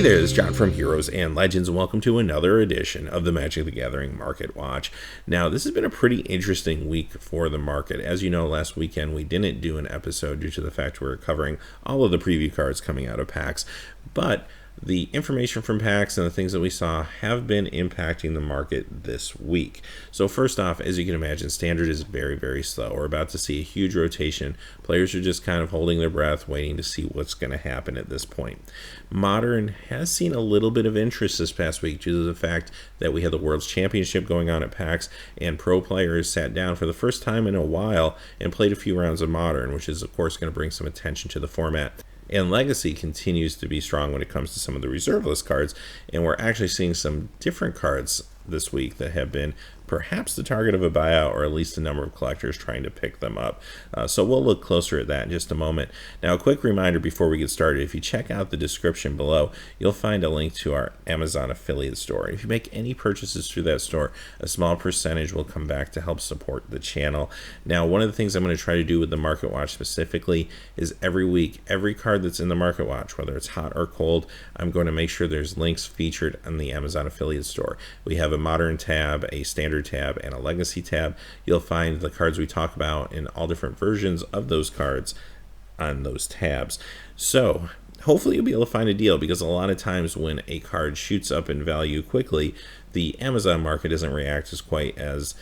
Hey there, it's John from Heroes and Legends, and welcome to another edition of the Magic the Gathering Market Watch. Now, this has been a pretty interesting week for the market. As you know, last weekend we didn't do an episode due to the fact we were covering all of the preview cards coming out of packs, but the information from packs and the things that we saw have been impacting the market this week. So first off, as you can imagine, Standard is very, very slow. We're about to see a huge rotation. Players are just kind of holding their breath, waiting to see what's going to happen at this point. Modern has seen a little bit of interest this past week due to the fact that we had the World's Championship going on at PAX, and pro players sat down for the first time in a while and played a few rounds of Modern, which is of course going to bring some attention to the format. And Legacy continues to be strong when it comes to some of the reserve list cards, and we're actually seeing some different cards this week that have been perhaps the target of a buyout, or at least a number of collectors trying to pick them up. So we'll look closer at that in just a moment. Now, a quick reminder before we get started, if you check out the description below, you'll find a link to our Amazon affiliate store. If you make any purchases through that store, a small percentage will come back to help support the channel. Now, one of the things I'm going to try to do with the Market Watch specifically is every week, every card that's in the Market Watch, whether it's hot or cold, I'm going to make sure there's links featured on the Amazon affiliate store. We have a Modern tab, a Standard tab, and a Legacy tab. You'll find the cards we talk about in all different versions of those cards on those tabs. So hopefully you'll be able to find a deal, because a lot of times when a card shoots up in value quickly, the Amazon market doesn't react as quite as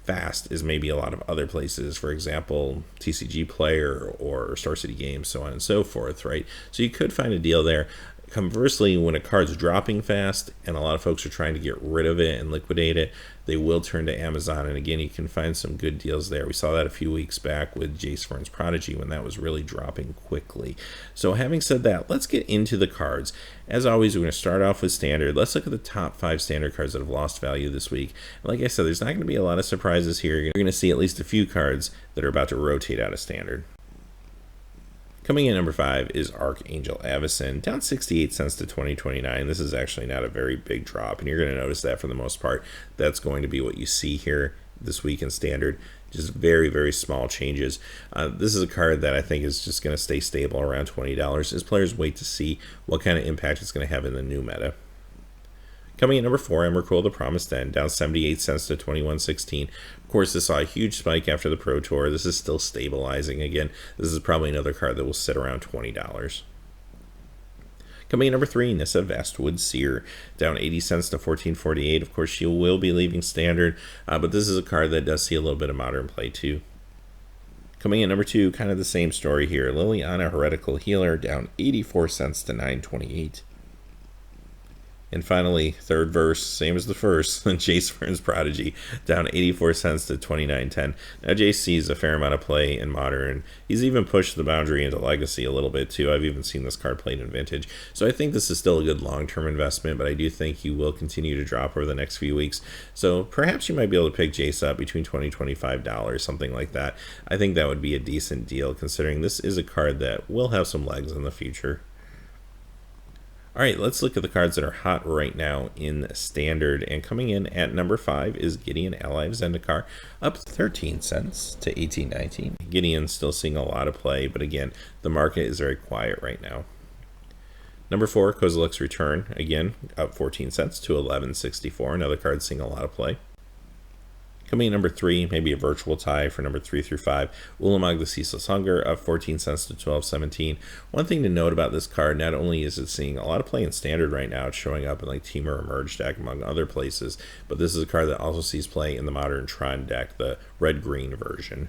fast as maybe a lot of other places, for example TCG Player or Star City Games, so on and so forth, right? So you could find a deal there. Conversely, when a card's dropping fast and a lot of folks are trying to get rid of it and liquidate it, they will turn to Amazon, and again, you can find some good deals there. We saw that a few weeks back with Jacques Prodigy when that was really dropping quickly. So having said that, let's get into the cards. As always, we're going to start off with Standard. Let's look at the top 5 Standard cards that have lost value this week. Like I said, there's not going to be a lot of surprises here. You're going to see at least a few cards that are about to rotate out of Standard. Coming in number 5 is Archangel Avacyn, down 68 cents to 20.29. This is actually not a very big drop, and you're going to notice that for the most part. That's going to be what you see here this week in Standard. Just very, very small changes. This is a card that I think is just going to stay stable around $20 as players wait to see what kind of impact it's going to have in the new meta. Coming in number 4, Emrakul, the Promised End, down 78 cents to 21.16. Of course, this saw a huge spike after the Pro Tour. This is still stabilizing. Again, this is probably another card that will sit around $20. Coming in number 3, Nissa Vastwood Seer, down 80 cents to 14.48. Of course, she will be leaving Standard, but this is a card that does see a little bit of Modern play too. Coming in number 2, kind of the same story here. Liliana Heretical Healer, down 84 cents to 9.28. And finally, third verse, same as the first, Jacques Prodigy, down 84 cents to 29.10. Now, Jace sees a fair amount of play in Modern. He's even pushed the boundary into Legacy a little bit, too. I've even seen this card played in Vintage. So I think this is still a good long-term investment, but I do think he will continue to drop over the next few weeks. So perhaps you might be able to pick Jace up between $20 and $25, something like that. I think that would be a decent deal, considering this is a card that will have some legs in the future. All right, let's look at the cards that are hot right now in Standard. And coming in at number 5 is Gideon Ally of Zendikar, up 13 cents to 18.19. Gideon's still seeing a lot of play, but again, the market is very quiet right now. Number 4, Kozilek's Return, again, up 14 cents to 11.64. Another card seeing a lot of play. Coming in number 3, maybe a virtual tie for number 3 through 5, Ulamog the Ceaseless Hunger, up 14 cents to 12.17. One thing to note about this card, not only is it seeing a lot of play in Standard right now, it's showing up in like Temur Emerge deck among other places, but this is a card that also sees play in the Modern Tron deck, the red-green version.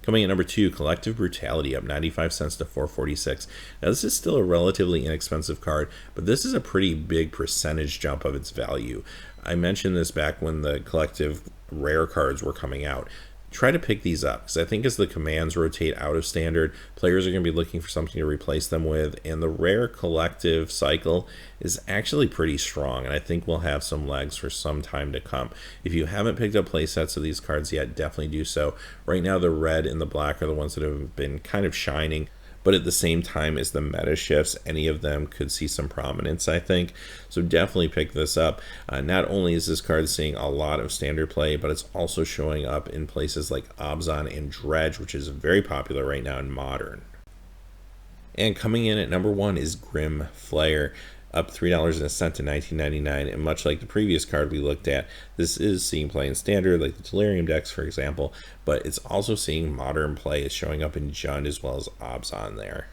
Coming in number 2, Collective Brutality, up 95 cents to 4.46. Now, this is still a relatively inexpensive card, but this is a pretty big percentage jump of its value. I mentioned this back when the collective rare cards were coming out. Try to pick these up, because I think as the commands rotate out of Standard, players are going to be looking for something to replace them with, and the rare collective cycle is actually pretty strong, and I think we'll have some legs for some time to come. If you haven't picked up play sets of these cards yet, definitely do so. Right now, the red and the black are the ones that have been kind of shining, but at the same time as the meta shifts, any of them could see some prominence, I think. So definitely pick this up. Not only is this card seeing a lot of Standard play, but it's also showing up in places like Abzan and Dredge, which is very popular right now in Modern. And coming in at number 1 is Grim Flare, up $3.01 to $19.99. And much like the previous card we looked at, this is seeing play in standard, like the Delirium decks, for example, but it's also seeing modern play. It's showing up in Jund as well as Obzon there.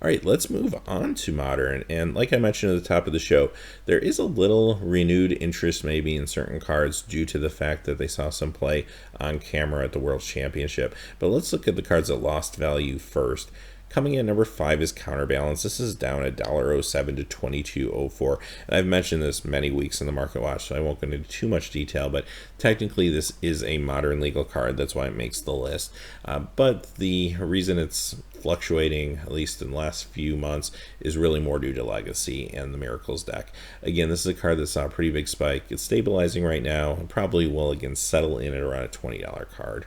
All right, let's move on to modern. And like I mentioned at the top of the show, there is a little renewed interest maybe in certain cards due to the fact that they saw some play on camera at the World Championship. But let's look at the cards that lost value first. Coming in number 5 is Counterbalance. This is down $1.07 to $22.04. And I've mentioned this many weeks in the Market Watch, so I won't go into too much detail, but technically this is a modern legal card. That's why it makes the list. But the reason it's fluctuating, at least in the last few months, is really more due to Legacy and the Miracles deck. Again, this is a card that saw a pretty big spike. It's stabilizing right now and probably will again settle in at around a $20 card.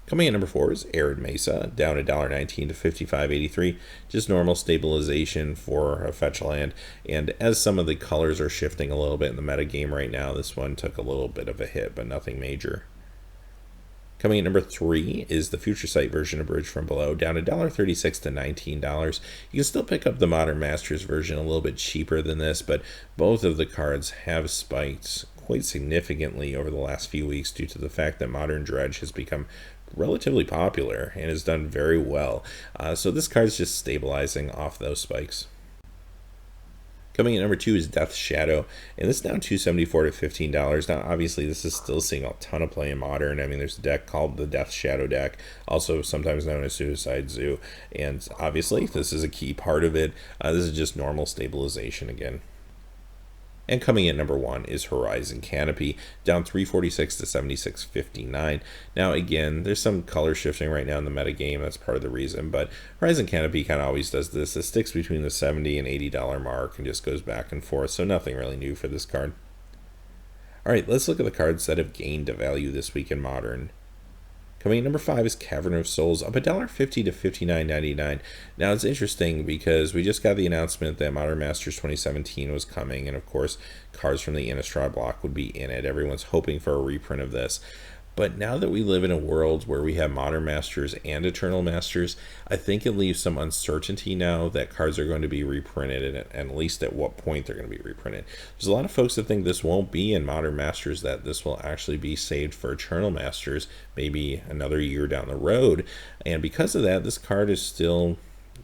Coming in number 4 is Arid Mesa, down $1.19 to $55.83. Just normal stabilization for a fetch land. And as some of the colors are shifting a little bit in the meta game right now, this one took a little bit of a hit, but nothing major. Coming in number 3 is the Future Sight version of Bridge from Below, down $1.36 to $19. You can still pick up the Modern Masters version a little bit cheaper than this, but both of the cards have spiked quite significantly over the last few weeks due to the fact that Modern Dredge has become relatively popular and has done very well. So this card is just stabilizing off those spikes. Coming in number 2 is Death Shadow, and this is down $2.74 to $15. Now, obviously, this is still seeing a ton of play in Modern. I mean, there's a deck called the Death Shadow deck, also sometimes known as Suicide Zoo, and obviously, this is a key part of it. This is just normal stabilization again. And coming in number 1 is Horizon Canopy, down $3.46 to $76.59. Now again, there's some color shifting right now in the meta game. That's part of the reason. But Horizon Canopy kind of always does this. It sticks between the $70 and $80 mark and just goes back and forth. So nothing really new for this card. All right, let's look at the cards that have gained a value this week in Modern. Coming in number 5 is Cavern of Souls, up $1.50 to $59.99. Now it's interesting because we just got the announcement that Modern Masters 2017 was coming, and of course cards from the Innistrad block would be in it. Everyone's hoping for a reprint of this. But now that we live in a world where we have Modern Masters and Eternal Masters, I think it leaves some uncertainty now that cards are going to be reprinted, and at least at what point they're going to be reprinted. There's a lot of folks that think this won't be in Modern Masters, that this will actually be saved for Eternal Masters, maybe another year down the road. And because of that, this card is still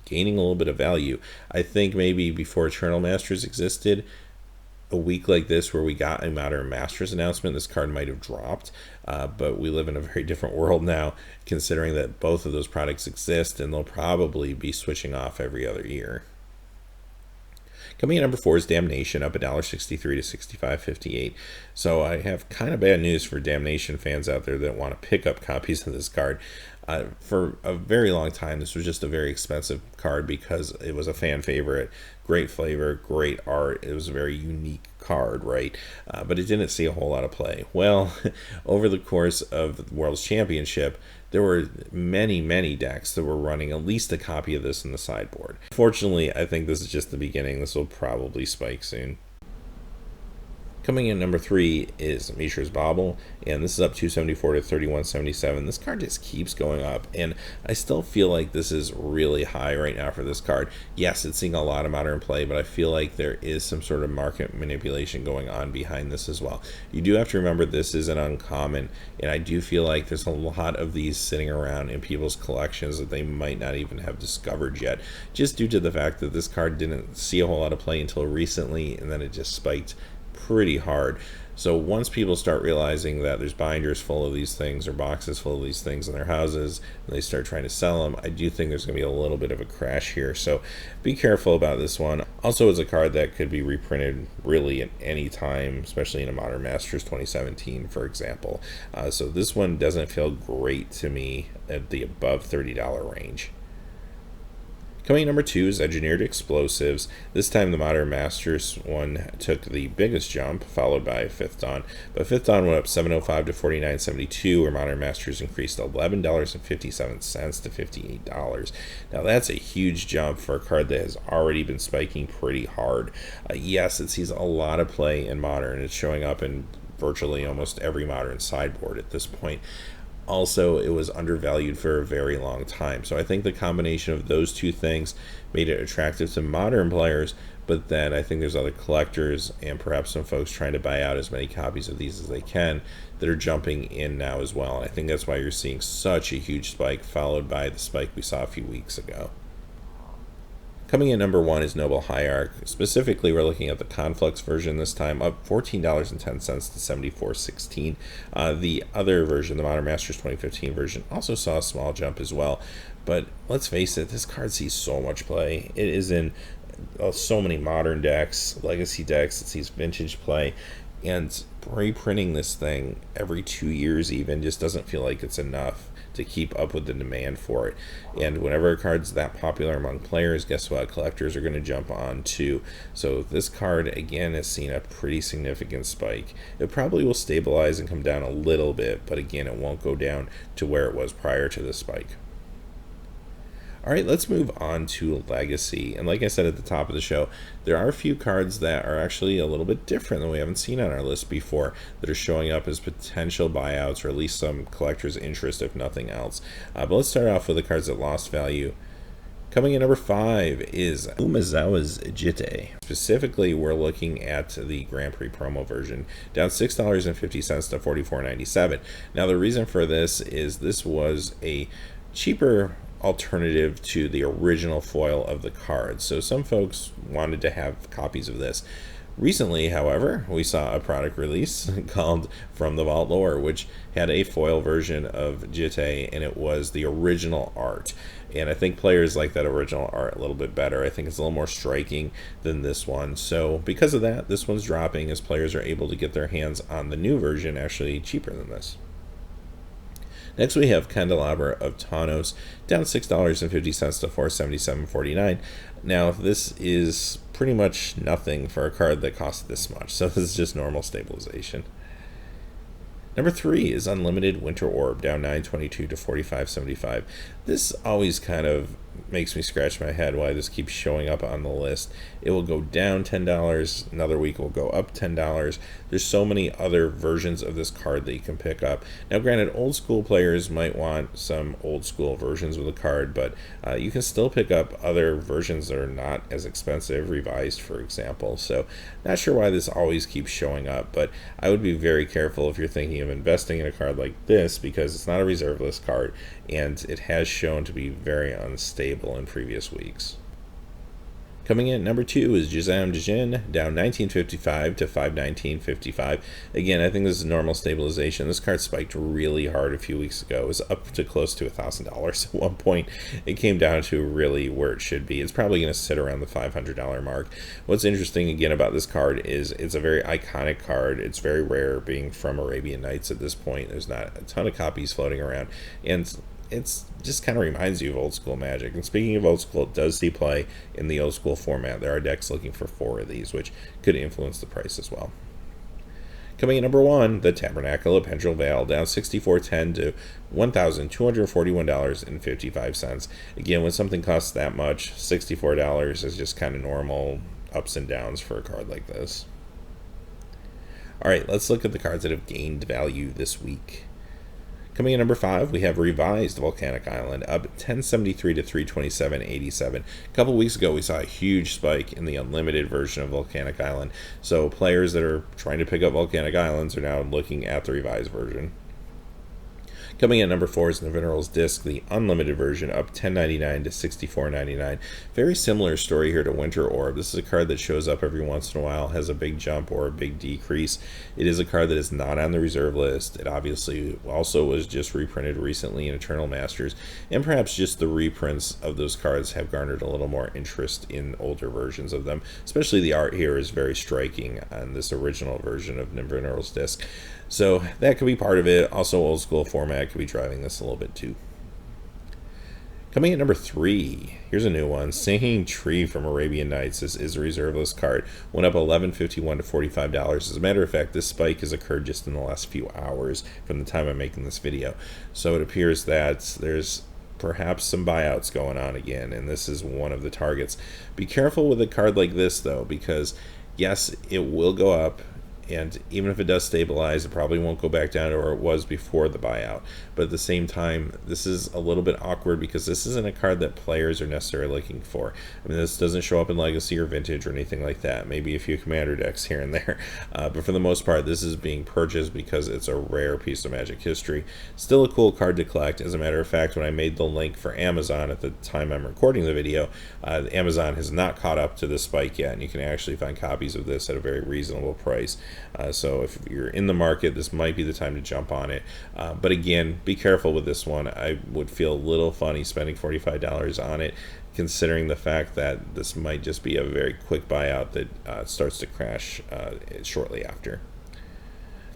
gaining a little bit of value. I think maybe before Eternal Masters existed, a week like this where we got a Modern Masters announcement, this card might have dropped, but we live in a very different world now, considering that both of those products exist, and they'll probably be switching off every other year. Coming in number 4 is Damnation, up $1.63 to $65.58. So I have kind of bad news for Damnation fans out there that want to pick up copies of this card. For a very long time, this was just a very expensive card because it was a fan favorite. Great flavor, great art. It was a very unique card, right? But it didn't see a whole lot of play. Well, over the course of the World Championship, there were many decks that were running at least a copy of this in the sideboard. Fortunately, I think this is just the beginning. This will probably spike soon. Coming in number 3 is Mishra's Bauble, and this is up $2.74 to $31.77. This card just keeps going up, and I still feel like this is really high right now for this card. Yes, it's seeing a lot of modern play, but I feel like there is some sort of market manipulation going on behind this as well. You do have to remember this is an uncommon, and I do feel like there's a lot of these sitting around in people's collections that they might not even have discovered yet, just due to the fact that this card didn't see a whole lot of play until recently, and then it just spiked pretty hard. So once people start realizing that there's binders full of these things or boxes full of these things in their houses and they start trying to sell them, I do think there's going to be a little bit of a crash here. So be careful about this one. Also, it's a card that could be reprinted really at any time, especially in a Modern Masters 2017, for example. So this one doesn't feel great to me at the above $30 range. Coming in number 2 is Engineered Explosives. This time the Modern Masters one took the biggest jump, followed by Fifth Dawn. But Fifth Dawn went up $7.05 to $49.72, where Modern Masters increased $11.57 to $58. Now that's a huge jump for a card that has already been spiking pretty hard. Yes, it sees a lot of play in Modern. It's showing up in virtually almost every Modern sideboard at this point. Also, it was undervalued for a very long time. So I think the combination of those two things made it attractive to modern players, but then I think there's other collectors and perhaps some folks trying to buy out as many copies of these as they can that are jumping in now as well. And I think that's why you're seeing such a huge spike, followed by the spike we saw a few weeks ago. Coming in number 1 is Noble Hierarch. Specifically, we're looking at the Conflux version this time, up $14.10 to $74.16. The other version, the Modern Masters 2015 version, also saw a small jump as well. But let's face it, this card sees so much play. It is in so many modern decks, legacy decks. It sees vintage play. And reprinting this thing every 2 years even just doesn't feel like it's enough to keep up with the demand for it. And whenever a card's that popular among players, guess what? Collectors are going to jump on too. So this card, again, has seen a pretty significant spike. It probably will stabilize and come down a little bit, but again, it won't go down to where it was prior to the spike. All right, let's move on to Legacy. And like I said at the top of the show, there are a few cards that are actually a little bit different than we haven't seen on our list before that are showing up as potential buyouts or at least some collector's interest if nothing else. But let's start off with the cards that lost value. Coming in number 5 is Umezawa's Jitte. Specifically, we're looking at the Grand Prix promo version, down $6.50 to $44.97. Now, the reason for this was a cheaper alternative to the original foil of the card. So some folks wanted to have copies of this. Recently, however, we saw a product release called From the Vault Lore, which had a foil version of Jitte, and it was the original art. And I think players like that original art a little bit better. I think it's a little more striking than this one. So because of that, this one's dropping as players are able to get their hands on the new version actually cheaper than this. Next, we have Candelabra of Tawnos, down $6.50 to $477.49. Now, this is pretty much nothing for a card that costs this much, so this is just normal stabilization. Number 3 is Unlimited Winter Orb, down $9.22 to $45.75. This always kind of makes me scratch my head why this keeps showing up on the list. It will go down $10, another week will go up $10. There's so many other versions of this card that you can pick up. Now granted, old school players might want some old school versions of the card, but you can still pick up other versions that are not as expensive, revised for example. So not sure why this always keeps showing up, but I would be very careful if you're thinking of investing in a card like this, because it's not a reserve list card and it has shown to be very unstable in previous weeks. Coming in at number 2 is Jizam Dijin, down $19.55 to $519.55. Again, I think this is normal stabilization. This card spiked really hard a few weeks ago. It was up to close to $1,000 at one point. It came down to really where it should be. It's probably going to sit around the $500 mark. What's interesting again about this card is it's a very iconic card. It's very rare, being from Arabian Nights at this point. There's not a ton of copies floating around, and it's just kind of reminds you of old school Magic. And speaking of old school, it does see play in the old school format. There are decks looking for 4 of these, which could influence the price as well. Coming in number 1, the Tabernacle of Pendrell Vale, down $64.10 to $1,241.55. Again, when something costs that much, $64 is just kind of normal ups and downs for a card like this. All right, let's look at the cards that have gained value this week. Coming in number 5, we have Revised Volcanic Island, up 1073 to 327.87. A couple weeks ago, we saw a huge spike in the unlimited version of Volcanic Island. So players that are trying to pick up Volcanic Islands are now looking at the revised version. Coming in at number 4 is Nevinyrral's Disc, the unlimited version, up $10.99 to $64.99. Very similar story here to Winter Orb. This is a card that shows up every once in a while, has a big jump or a big decrease. It is a card that is not on the reserve list. It obviously also was just reprinted recently in Eternal Masters, and perhaps just the reprints of those cards have garnered a little more interest in older versions of them. Especially the art here is very striking on this original version of Nevinyrral's Disc. So that could be part of it. Also, old school format could be driving this a little bit too. Coming at number 3, here's a new one. Singing Tree from Arabian Nights. This is a reserve list card. Went up $11.51 to $45. As a matter of fact, this spike has occurred just in the last few hours from the time I'm making this video. So it appears that there's perhaps some buyouts going on again, and this is one of the targets. Be careful with a card like this, though, because yes, it will go up. And even if it does stabilize, it probably won't go back down to where it was before the buyout. But at the same time, this is a little bit awkward because this isn't a card that players are necessarily looking for. I mean, this doesn't show up in Legacy or Vintage or anything like that. Maybe a few Commander decks here and there. But for the most part, this is being purchased because it's a rare piece of Magic history. Still a cool card to collect. As a matter of fact, when I made the link for Amazon at the time I'm recording the video, Amazon has not caught up to the spike yet, and you can actually find copies of this at a very reasonable price. So if you're in the market, this might be the time to jump on it. But again, be careful with this one. I would feel a little funny spending $45 on it, considering the fact that this might just be a very quick buyout that starts to crash shortly after.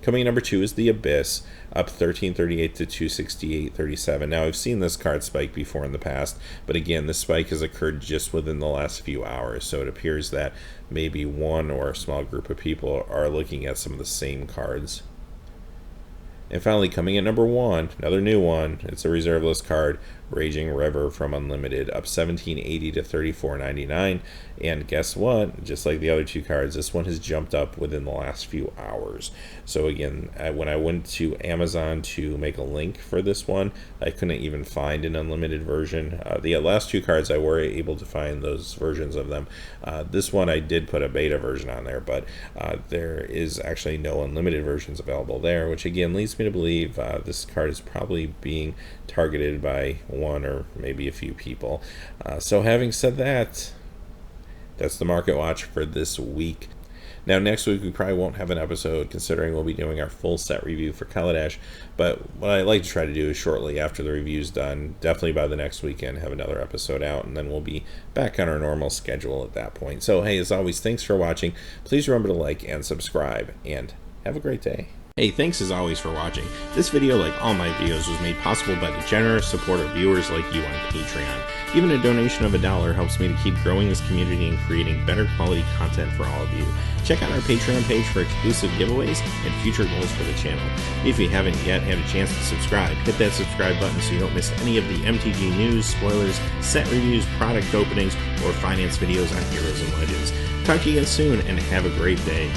Coming in number 2 is the Abyss, up 1338 to 268.37. Now, I've seen this card spike before in the past, but again, this spike has occurred just within the last few hours, so it appears that maybe one or a small group of people are looking at some of the same cards. And finally, coming in number 1, another new one, it's a reserve list card, Raging River from Unlimited, up 1780 to 34.99. And guess what? Just like the other two cards, this one has jumped up within the last few hours. So again, when I went to Amazon to make a link for this one, I couldn't even find an unlimited version. The last two cards, I were able to find those versions of them. This one, I did put a beta version on there, but there is actually no unlimited versions available there, which again leads me to believe this card is probably being targeted by one or maybe a few people. So having said that, that's the Market Watch for this week. Now, next week we probably won't have an episode, considering we'll be doing our full set review for Kaladesh. But what I like to try to do is shortly after the review's done, definitely by the next weekend, have another episode out, and then we'll be back on our normal schedule at that point. So, hey, as always, thanks for watching. Please remember to like and subscribe, and have a great day. Hey, thanks as always for watching. This video, like all my videos, was made possible by the generous support of viewers like you on Patreon. Even a donation of $1 helps me to keep growing this community and creating better quality content for all of you. Check out our Patreon page for exclusive giveaways and future goals for the channel. If you haven't yet had a chance to subscribe, hit that subscribe button so you don't miss any of the MTG news, spoilers, set reviews, product openings, or finance videos on Heroes and Legends. Talk to you again soon, and have a great day.